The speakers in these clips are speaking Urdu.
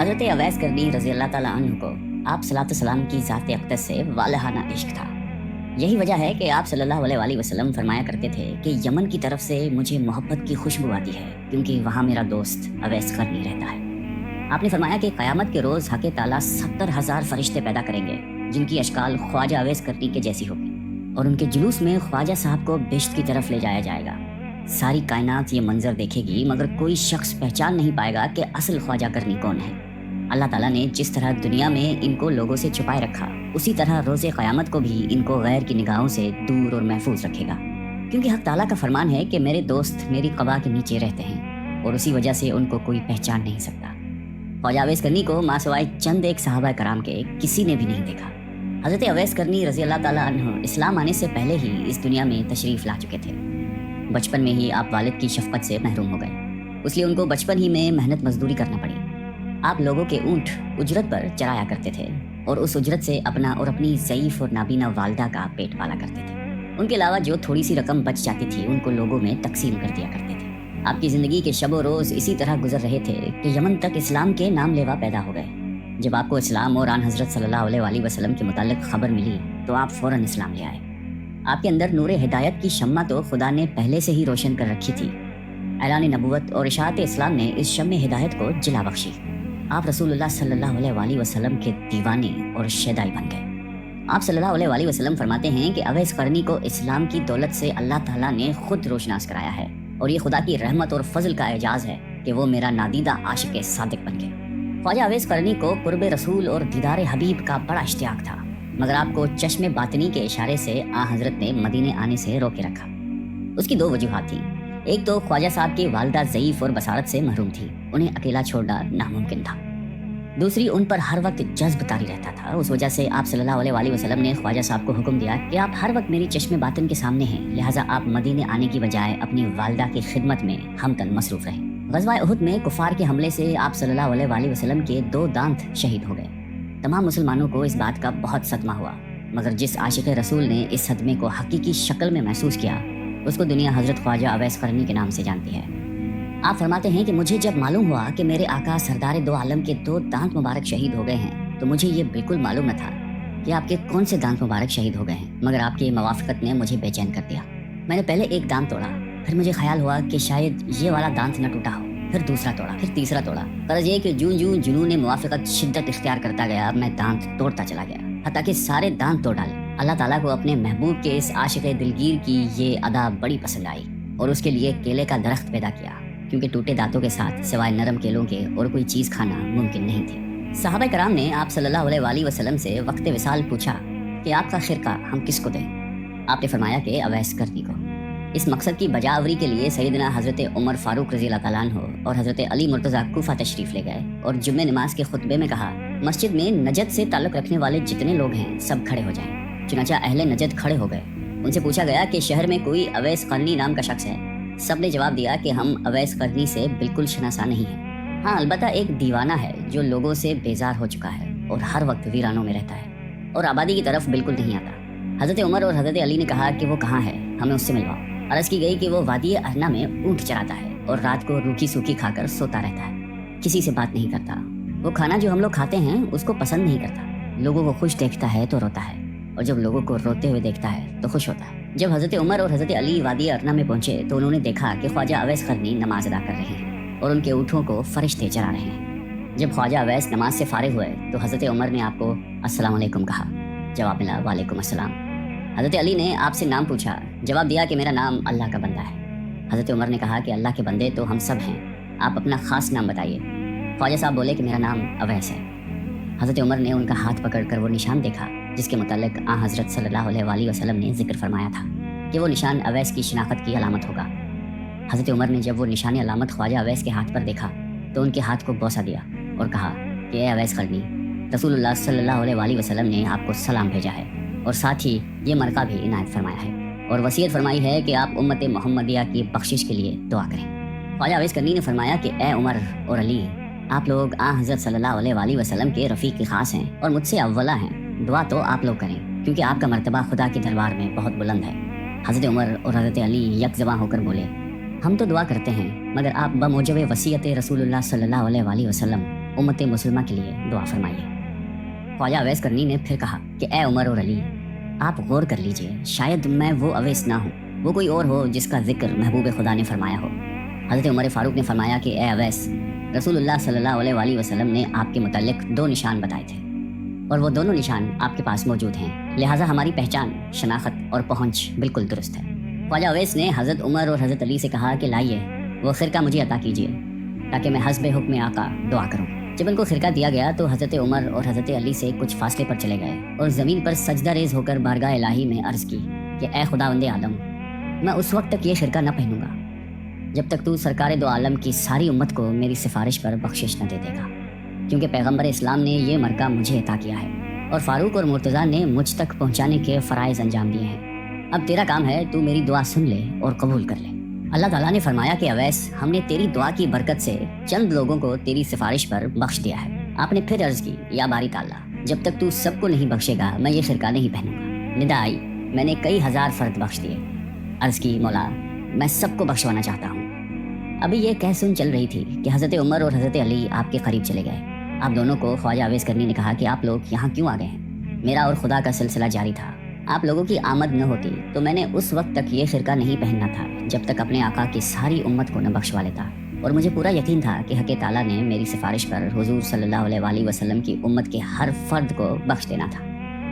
حضرت اویس کرنی رضی اللہ تعالیٰ عنہ کو آپ صلی اللہ علیہ وسلم کی ذات اقدس سے والہانہ عشق تھا۔ یہی وجہ ہے کہ آپ صلی اللہ علیہ وسلم فرمایا کرتے تھے کہ یمن کی طرف سے مجھے محبت کی خوشبو آتی ہے کیونکہ وہاں میرا دوست اویس کرنی رہتا ہے۔ آپ نے فرمایا کہ قیامت کے روز حق تعالیٰ 70,000 فرشتے پیدا کریں گے جن کی اشکال خواجہ اویس کرنی کے جیسی ہوگی، اور ان کے جلوس میں خواجہ صاحب کو بہشت کی طرف لے جایا جائے گا۔ ساری کائنات یہ منظر دیکھے گی مگر کوئی شخص پہچان نہیں پائے گا کہ اصل خواجہ کرنی کون ہے۔ اللہ تعالیٰ نے جس طرح دنیا میں ان کو لوگوں سے چھپائے رکھا، اسی طرح روز قیامت کو بھی ان کو غیر کی نگاہوں سے دور اور محفوظ رکھے گا، کیونکہ حق تعالیٰ کا فرمان ہے کہ میرے دوست میری قبا کے نیچے رہتے ہیں اور اسی وجہ سے ان کو کوئی پہچان نہیں سکتا۔ خواجہ اویس کرنی کو ماں سوائے چند ایک صحابہ کرام کے کسی نے بھی نہیں دیکھا۔ حضرت اویس کرنی رضی اللہ تعالیٰ عنہ اسلام آنے سے پہلے ہی اس دنیا میں تشریف لا چکے تھے۔ بچپن میں ہی آپ والد کی شفقت سے محروم ہو گئے، اس لیے ان کو بچپن ہی میں محنت مزدوری کرنا پڑی۔ آپ لوگوں کے اونٹ اجرت پر چرایا کرتے تھے اور اس اجرت سے اپنا اور اپنی ضعیف اور نابینا والدہ کا پیٹ پالا کرتے تھے۔ ان کے علاوہ جو تھوڑی سی رقم بچ جاتی تھی ان کو لوگوں میں تقسیم کر دیا کرتے تھے۔ آپ کی زندگی کے شب و روز اسی طرح گزر رہے تھے کہ یمن تک اسلام کے نام لیوا پیدا ہو گئے۔ جب آپ کو اسلام اور آن حضرت صلی اللہ علیہ وسلم کے متعلق خبر ملی تو آپ فوراً اسلام لے آئے۔ آپ کے اندر نور ہدایت کی شمع تو خدا نے پہلے سے ہی روشن کر رکھی تھی۔ اعلان نبوت اور اشاعت اسلام نے اس شمع ہدایت کو جلا بخشی۔ آپ رسول اللہ صلی اللہ علیہ وسلم کے دیوانے اور شیدائی بن گئے۔ آپ صلی اللہ علیہ وسلم فرماتے ہیں کہ اویس قرنی کو اسلام کی دولت سے اللہ تعالیٰ نے خود روشناس کرایا ہے، اور یہ خدا کی رحمت اور فضل کا اعجاز ہے کہ وہ میرا نادیدہ عاشق صادق بن گئے۔ خواجہ اویس قرنی کو قرب رسول اور دیدار حبیب کا بڑا اشتیاق تھا، مگر آپ کو چشم باطنی کے اشارے سے حضرت نے مدینے آنے سے روکے رکھا۔ اس کی 2 وجوہات تھیں۔ ایک تو خواجہ صاحب کی والدہ ضعیف اور بصارت سے محروم تھی، انہیں اکیلا چھوڑنا ناممکن تھا۔ دوسری، ان پر ہر وقت جذب طاری رہتا تھا، اس وجہ سے آپ صلی اللہ علیہ وسلم نے خواجہ صاحب کو حکم دیا کہ آپ ہر وقت میری چشم باطن کے سامنے ہیں، لہٰذا آپ مدینے آنے کی بجائے اپنی والدہ کی خدمت میں ہمدن مصروف رہیں۔ غزوہ احد میں کفار کے حملے سے آپ صلی اللہ علیہ وسلم کے 2 دانت شہید ہو گئے۔ تمام مسلمانوں کو اس بات کا بہت صدمہ ہوا، مگر جس عاشق رسول نے اس صدمے کو حقیقی شکل میں محسوس کیا اس کو دنیا حضرت خواجہ اویس قرنی کے نام سے جانتی ہے۔ آپ فرماتے ہیں کہ مجھے جب معلوم ہوا کہ میرے آقا سردار 2 عالم کے 2 دانت مبارک شہید ہو گئے ہیں تو مجھے یہ بالکل معلوم نہ تھا کہ آپ کے کون سے دانت مبارک شہید ہو گئے ہیں، مگر آپ کی موافقت نے مجھے بے چین کر دیا۔ میں نے پہلے ایک دانت توڑا، پھر مجھے خیال ہوا کہ شاید یہ والا دانت نہ ٹوٹا ہو، پھر دوسرا توڑا، پھر تیسرا توڑا۔ غرض یہ کہ جوں جوں جنون موافقت شدت اختیار کرتا گیا میں دانت توڑتا چلا گیا، حتیٰ کہ سارے دانت توڑ ڈالے۔ اللہ تعالیٰ کو اپنے محبوب کے اس عاشق دلگیر کی یہ ادا بڑی پسند آئی اور اس کے لیے کیلے کا درخت پیدا کیا، کیونکہ ٹوٹے دانتوں کے ساتھ سوائے نرم کیلوں کے اور کوئی چیز کھانا ممکن نہیں تھی۔ صحابہ کرام نے آپ صلی اللہ علیہ وسلم سے وقت وصال پوچھا کہ آپ کا خرقہ ہم کس کو دیں؟ آپ نے فرمایا کہ اویس قرنی کو۔ اس مقصد کی بجاوری کے لیے سیدنا حضرت عمر فاروق رضی اللہ تعالیٰ عنہ اور حضرت علی مرتضیٰ کوفہ تشریف لے گئے اور جمعہ نماز کے خطبے میں کہا، مسجد میں نجد سے تعلق رکھنے والے جتنے لوگ ہیں سب کھڑے ہو جائیں۔ چنانچہ اہل نجد کھڑے ہو گئے۔ ان سے پوچھا گیا کہ شہر میں کوئی اویس قرنی نام کا شخص ہے؟ سب نے جواب دیا کہ ہم اویس قرنی سے بالکل شناسا نہیں ہیں، ہاں البتہ ایک دیوانہ ہے جو لوگوں سے بیزار ہو چکا ہے اور ہر وقت ویرانوں میں رہتا ہے اور آبادی کی طرف بالکل نہیں آتا۔ حضرت عمر اور حضرت علی نے کہا کہ وہ کہاں ہے، ہمیں اس سے ملواؤ۔ عرض کی گئی کہ وہ وادی ارنا میں اونٹ چراتا ہے اور رات کو روکھی سوکھی کھا کر سوتا رہتا ہے، کسی سے بات نہیں کرتا۔ وہ کھانا جو ہم لوگ کھاتے ہیں اس کو پسند نہیں کرتا، لوگوں کو خوش دیکھتا ہے تو روتا ہے اور جب لوگوں کو روتے ہوئے دیکھتا ہے تو خوش ہوتا ہے۔ جب حضرت عمر اور حضرت علی وادی ارنا میں پہنچے تو انہوں نے دیکھا کہ خواجہ اویس قرنی نماز ادا کر رہے ہیں اور ان کے اونٹوں کو فرشتے چرا رہے ہیں۔ جب خواجہ اویس نماز سے فارغ ہوئے تو حضرت عمر نے آپ کو السلام علیکم کہا، جواب ملا وعلیکم السلام۔ حضرت علی نے آپ سے نام پوچھا، جواب دیا کہ میرا نام اللہ کا بندہ ہے۔ حضرت عمر نے کہا کہ اللہ کے بندے تو ہم سب ہیں، آپ اپنا خاص نام بتائیے۔ خواجہ صاحب بولے کہ میرا نام اویس ہے۔ حضرت عمر نے ان کا ہاتھ پکڑ کر وہ نشان دیکھا جس کے متعلق حضرت صلی اللہ علیہ وسلم نے ذکر فرمایا تھا کہ وہ نشان اویس کی شناخت کی علامت ہوگا۔ حضرت عمر نے جب وہ نشان علامت خواجہ اویس کے ہاتھ پر دیکھا تو ان کے ہاتھ کو بوسہ دیا اور کہا کہ اے اویس قرنی، رسول اللہ صلی اللہ علیہ وسلم نے آپ کو سلام بھیجا ہے اور ساتھ ہی یہ مرقع بھی عنایت فرمایا ہے اور وصیت فرمائی ہے کہ آپ امت محمدیہ کی بخشش کے لیے دعا کریں۔ خواجہ اویس قرنی نے فرمایا کہ اے عمر اور علی، آپ لوگ حضرت صلی اللہ علیہ وسلم کے رفیق کی خاص ہیں اور مجھ سے اولا ہیں، دعا تو آپ لوگ کریں کیونکہ آپ کا مرتبہ خدا کے دربار میں بہت بلند ہے۔ حضرت عمر اور حضرت علی یک زباں ہو کر بولے، ہم تو دعا کرتے ہیں مگر آپ بموجب وصیت رسول اللہ صلی اللہ علیہ وسلم امت مسلمہ کے لیے دعا فرمائیے۔ خواجہ اویس کرنی نے پھر کہا کہ اے عمر اور علی، آپ غور کر لیجئے، شاید میں وہ اویس نہ ہوں، وہ کوئی اور ہو جس کا ذکر محبوب خدا نے فرمایا ہو۔ حضرت عمر فاروق نے فرمایا کہ اے اویس، رسول اللہ صلی اللہ علیہ وآلہ وسلم نے آپ کے متعلق 2 نشان بتائے تھے، اور وہ دونوں نشان آپ کے پاس موجود ہیں، لہٰذا ہماری پہچان، شناخت اور پہنچ بالکل درست ہے۔ خواجہ اویس نے حضرت عمر اور حضرت علی سے کہا کہ لائیے وہ خرقہ مجھے عطا کیجیے تاکہ میں حسب حکم آقا دعا کروں۔ جب ان کو خرقہ دیا گیا تو حضرت عمر اور حضرت علی سے کچھ فاصلے پر چلے گئے اور زمین پر سجدہ ریز ہو کر بارگاہ الہی میں عرض کی کہ اے خداوند عالم، میں اس وقت تک یہ خرقہ نہ پہنوں گا جب تک تو سرکار دو عالم کی ساری امت کو میری سفارش پر بخشش نہ دے دے گا، کیونکہ پیغمبر اسلام نے یہ مرکہ مجھے عطا کیا ہے اور فاروق اور مرتضیٰ نے مجھ تک پہنچانے کے فرائض انجام دیے ہیں۔ اب تیرا کام ہے تو میری دعا سن لے اور قبول کر لے۔ اللہ تعالیٰ نے فرمایا کہ اویس، ہم نے تیری دعا کی برکت سے چند لوگوں کو تیری سفارش پر بخش دیا ہے۔ آپ نے پھر عرض کی، یا باری تعالیٰ، جب تک تو سب کو نہیں بخشے گا میں یہ خرقہ نہیں پہنوں گا۔ ندا آئی، میں نے کئی ہزار فرد بخش دیے۔ عرض کی، مولا میں سب کو بخشوانا چاہتا ہوں۔ ابھی یہ کہہ سن چل رہی تھی کہ حضرت عمر اور حضرت علی آپ کے قریب چلے گئے۔ آپ دونوں کو خواجہ اویس کرنی نے کہا کہ آپ لوگ یہاں کیوں آ گئے ہیں؟ میرا اور خدا کا سلسلہ جاری تھا، آپ لوگوں کی آمد نہ ہوتی تو میں نے اس وقت تک یہ خرقہ نہیں پہننا تھا جب تک اپنے آقا کی ساری امت کو نہ بخشوا لیتا، اور مجھے پورا یقین تھا کہ حق تعالیٰ نے میری سفارش پر حضور صلی اللہ علیہ وآلہ وسلم کی امت کے ہر فرد کو بخش دینا تھا۔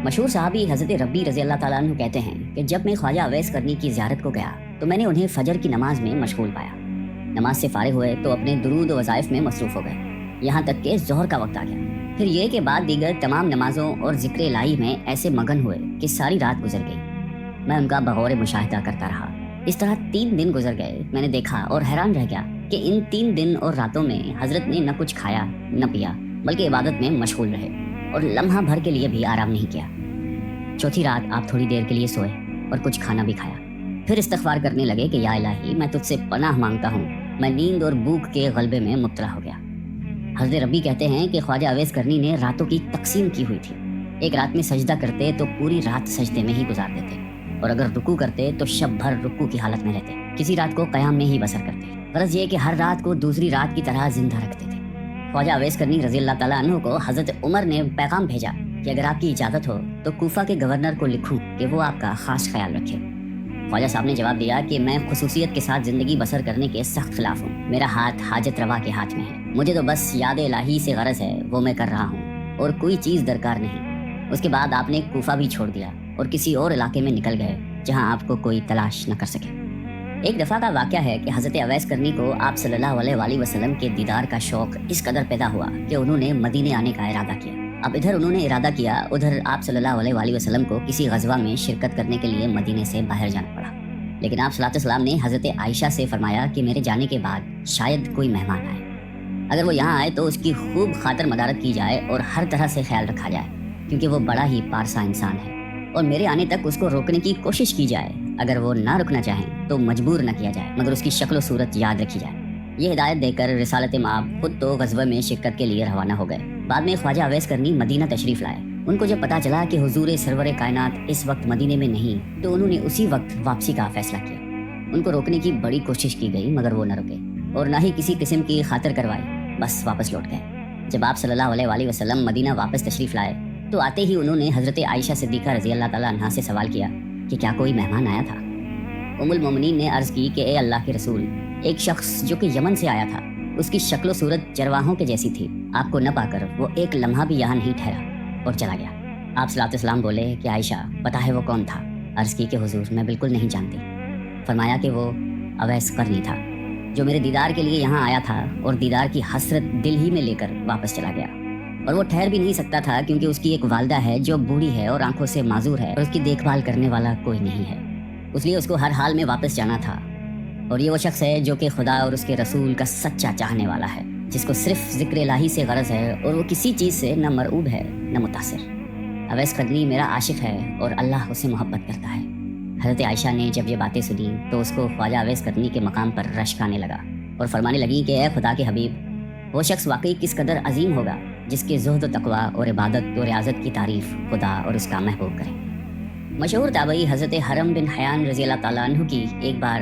مشہور صحابی حضرت ربی رضی اللہ تعالیٰ عنہ کہتے ہیں کہ جب میں خواجہ اویس کرنی کی زیارت کو گیا تو میں نے انہیں فجر کی نماز میں مشغول پایا۔ نماز سے فارغ ہوئے تو اپنے درود و وظائف میں مصروف ہو گئے، یہاں تک کہ ظہر کا وقت آ گیا۔ پھر یہ کہ بعد دیگر تمام نمازوں اور ذکر الہی میں ایسے مگن ہوئے کہ ساری رات گزر گئی۔ میں ان کا بغور مشاہدہ کرتا رہا۔ اس طرح 3 دن گزر گئے۔ میں نے دیکھا اور حیران رہ گیا کہ ان 3 دن اور راتوں میں حضرت نے نہ کچھ کھایا نہ پیا، بلکہ عبادت میں مشغول رہے اور لمحہ بھر کے لیے بھی آرام نہیں کیا۔ چوتھی رات آپ تھوڑی دیر کے لیے سوئے اور کچھ کھانا بھی کھایا، پھر استغفار کرنے لگے کہ یا الہی، میں تجھ سے پناہ مانگتا ہوں، میں نیند اور بھوک کے غلبے میں مبتلا ہو گیا۔ حضرت ربی کہتے ہیں کہ خواجہ اویس کرنی نے راتوں کی تقسیم کی ہوئی تھی۔ ایک رات میں سجدہ کرتے تو پوری رات سجدے میں ہی گزار دیتے، اور اگر رکوع کرتے تو شب بھر رکوع کی حالت میں رہتے، کسی رات کو قیام میں ہی بسر کرتے۔ غرض یہ کہ ہر رات کو دوسری رات کی طرح زندہ رکھتے تھے۔ خواجہ اویس کرنی رضی اللہ تعالیٰ عنہ کو حضرت عمر نے پیغام بھیجا کہ اگر آپ کی اجازت ہو تو کوفہ کے گورنر کو لکھوں کہ وہ آپ کا خاص خیال رکھے۔ خواجہ صاحب نے جواب دیا کہ میں خصوصیت کے ساتھ زندگی بسر کرنے کے سخت خلاف ہوں، میرا ہاتھ حاجت روا کے ہاتھ میں ہے، مجھے تو بس یاد الہی سے غرض ہے، وہ میں کر رہا ہوں اور کوئی چیز درکار نہیں۔ اس کے بعد آپ نے کوفہ بھی چھوڑ دیا اور کسی اور علاقے میں نکل گئے جہاں آپ کو کوئی تلاش نہ کر سکے۔ ایک دفعہ کا واقعہ ہے کہ حضرت اویس کرنی کو آپ صلی اللہ علیہ وآلہ وسلم کے دیدار کا شوق اس قدر پیدا ہوا کہ انہوں نے مدینے آنے کا ارادہ کیا۔ اب ادھر انہوں نے ارادہ کیا، ادھر آپ صلی اللہ علیہ وآلہ وسلم کو کسی غزوہ میں شرکت کرنے کے لیے مدینے سے باہر جانا پڑا۔ لیکن آپ صلی اللہ علیہ وسلم نے حضرت عائشہ سے فرمایا کہ میرے جانے کے بعد شاید کوئی مہمان آئے، اگر وہ یہاں آئے تو اس کی خوب خاطر مدارت کی جائے اور ہر طرح سے خیال رکھا جائے، کیونکہ وہ بڑا ہی پارسا انسان ہے، اور میرے آنے تک اس کو روکنے کی کوشش کی جائے۔ اگر وہ نہ رکنا چاہیں تو مجبور نہ کیا جائے، مگر اس کی شکل و صورت یاد رکھی جائے۔ یہ ہدایت دے کر رسالت مآب خود تو غزوہ میں شرکت کے لیے روانہ ہو گئے۔ بعد میں خواجہ اویس کرنی مدینہ تشریف لائے۔ ان کو جب پتا چلا کہ حضور سرور کائنات اس وقت مدینے میں نہیں تو انہوں نے اسی وقت واپسی کا فیصلہ کیا۔ ان کو روکنے کی بڑی کوشش کی گئی مگر وہ نہ رکے اور نہ ہی کسی قسم کی خاطر کروائی، بس واپس لوٹ گئے۔ جب آپ صلی اللہ علیہ وآلہ وسلم مدینہ واپس تشریف لائے تو آتے ہی انہوں نے حضرت عائشہ صدیقہ رضی اللہ تعالیٰ عنہا سے سوال کیا کہ کیا کوئی مہمان آیا تھا؟ ام المومنین نے عرض کی کہ اے اللہ کے رسول، ایک شخص جو کہ یمن سے آیا تھا، اس کی شکل و صورت چرواہوں کے جیسی تھی، آپ کو نہ پا کر وہ ایک لمحہ بھی یہاں نہیں ٹھہرا اور چلا گیا۔ آپ صلی اللہ علیہ وسلم بولے کہ عائشہ پتہ ہے وہ کون تھا؟ عرض کی کہ حضور میں بالکل نہیں جانتی۔ فرمایا کہ وہ اویس کرنی تھا جو میرے دیدار کے لیے یہاں آیا تھا اور دیدار کی حسرت دل ہی میں لے کر واپس چلا گیا، اور وہ ٹھہر بھی نہیں سکتا تھا کیونکہ اس کی ایک والدہ ہے جو بوڑھی ہے اور آنکھوں سے معذور ہے اور اس کی دیکھ بھال کرنے والا کوئی نہیں ہے، اس لیے اس کو ہر حال میں واپس جانا تھا۔ اور یہ وہ شخص ہے جو کہ خدا اور اس کے رسول کا سچا چاہنے والا ہے، جس کو صرف ذکر الہی سے غرض ہے اور وہ کسی چیز سے نہ مرعوب ہے نہ متاثر۔ اویس کرنی میرا عاشق ہے اور اللہ اسے محبت کرتا ہے۔ حضرت عائشہ نے جب یہ باتیں سنی تو اس کو خواجہ اویس کرنی کے مقام پر رشک آنے لگا اور فرمانے لگی کہ اے خدا کے حبیب، وہ شخص واقعی کس قدر عظیم ہوگا جس کے زہد و تقویٰ اور عبادت و ریاضت کی تعریف خدا اور اس کا محبوب کرے۔ مشہور تابعی حضرت حرم بن حیان رضی اللہ تعالیٰ عنہ کی ایک بار